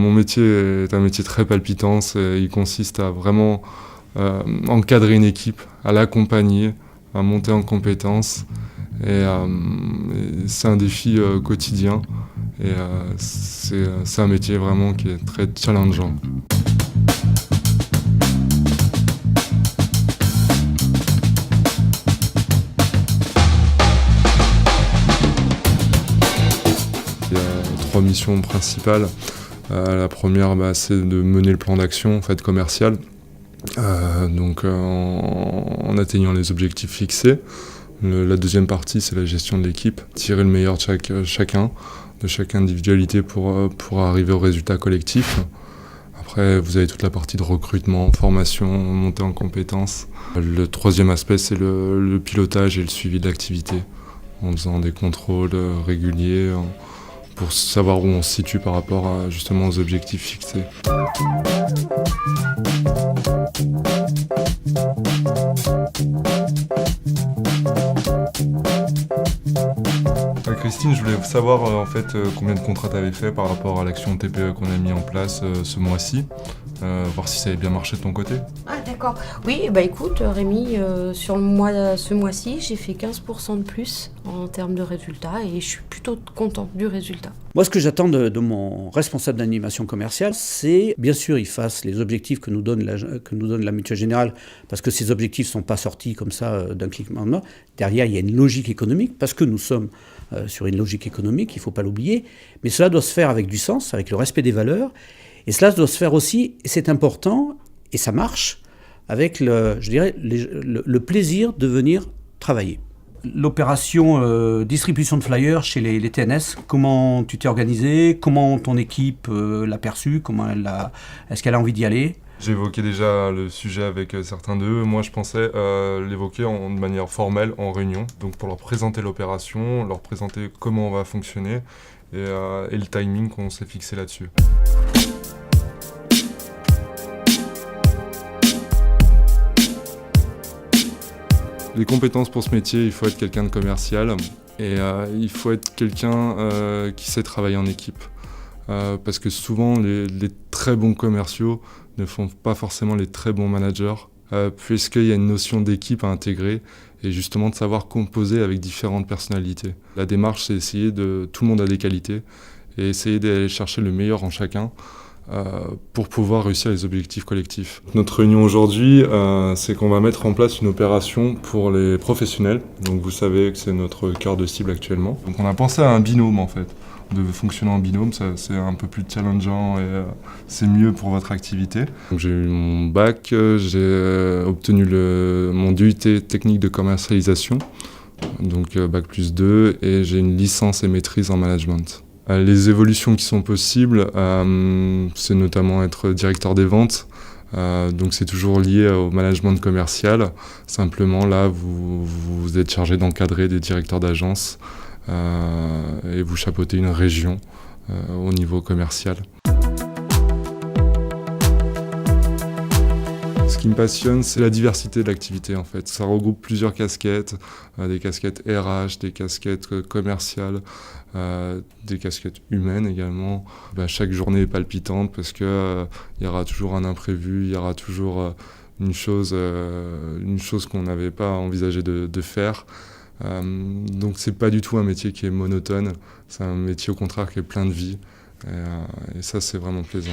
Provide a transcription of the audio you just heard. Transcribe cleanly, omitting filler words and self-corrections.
Mon métier est un métier très palpitant. Il consiste à vraiment encadrer une équipe, à l'accompagner, à monter en compétences. Et c'est un défi quotidien. Et c'est un métier vraiment qui est très challengeant. Il y a 3 missions principales. La première, c'est de mener le plan d'action commercial, en atteignant les objectifs fixés. La deuxième partie, c'est la gestion de l'équipe, tirer le meilleur de chacun, de chaque individualité pour arriver au résultat collectif. Après, vous avez toute la partie de recrutement, formation, montée en compétences. Le troisième aspect, c'est le pilotage et le suivi de l'activité, en faisant des contrôles réguliers pour savoir où on se situe par rapport justement aux objectifs fixés. Christine, je voulais savoir combien de contrats tu avais fait par rapport à l'action TPE qu'on a mis en place ce mois-ci, voir si ça avait bien marché de ton côté. Ah d'accord. Oui, écoute Rémi, ce mois-ci, j'ai fait 15% de plus en termes de résultats et je suis plutôt contente du résultat. Moi, ce que j'attends de mon responsable d'animation commerciale, c'est bien sûr il fasse les objectifs que nous donne la Mutuelle Générale, parce que ces objectifs ne sont pas sortis comme ça d'un cliquement de main. Derrière, il y a une logique économique, parce que nous sommes sur une logique économique, il ne faut pas l'oublier, mais cela doit se faire avec du sens, avec le respect des valeurs, et cela doit se faire aussi, et c'est important, et ça marche, avec le plaisir de venir travailler. L'opération distribution de flyers chez les TNS, comment tu t'es organisé, comment ton équipe l'a perçue, est-ce qu'elle a envie d'y aller ? J'ai évoqué déjà le sujet avec certains d'eux. Moi, je pensais l'évoquer de manière formelle en réunion, donc pour leur présenter l'opération, leur présenter comment on va fonctionner et le timing qu'on s'est fixé là-dessus. Les compétences pour ce métier, il faut être quelqu'un de commercial et il faut être quelqu'un qui sait travailler en équipe. Parce que souvent, les très bons commerciaux ne font pas forcément les très bons managers, puisqu'il y a une notion d'équipe à intégrer et justement de savoir composer avec différentes personnalités. La démarche, c'est essayer tout le monde a des qualités et essayer d'aller chercher le meilleur en chacun pour pouvoir réussir les objectifs collectifs. Notre réunion aujourd'hui, c'est qu'on va mettre en place une opération pour les professionnels. Donc vous savez que c'est notre cœur de cible actuellement. Donc on a pensé à un binôme en fait. De fonctionner en binôme, c'est un peu plus challengeant et c'est mieux pour votre activité. Donc, j'ai eu mon bac, j'ai obtenu mon DUT technique de commercialisation, donc bac plus 2, et j'ai une licence et maîtrise en management. Les évolutions qui sont possibles, c'est notamment être directeur des ventes. Donc c'est toujours lié au management commercial. Simplement là, vous êtes chargé d'encadrer des directeurs d'agence et vous chapeautez une région au niveau commercial. Ce qui me passionne, c'est la diversité de l'activité en fait. Ça regroupe plusieurs casquettes, des casquettes RH, des casquettes commerciales, des casquettes humaines également. Chaque journée est palpitante parce que y aura toujours un imprévu, il y aura toujours une chose qu'on n'avait pas envisagé de faire. Donc c'est pas du tout un métier qui est monotone, c'est un métier au contraire qui est plein de vie et ça c'est vraiment plaisant.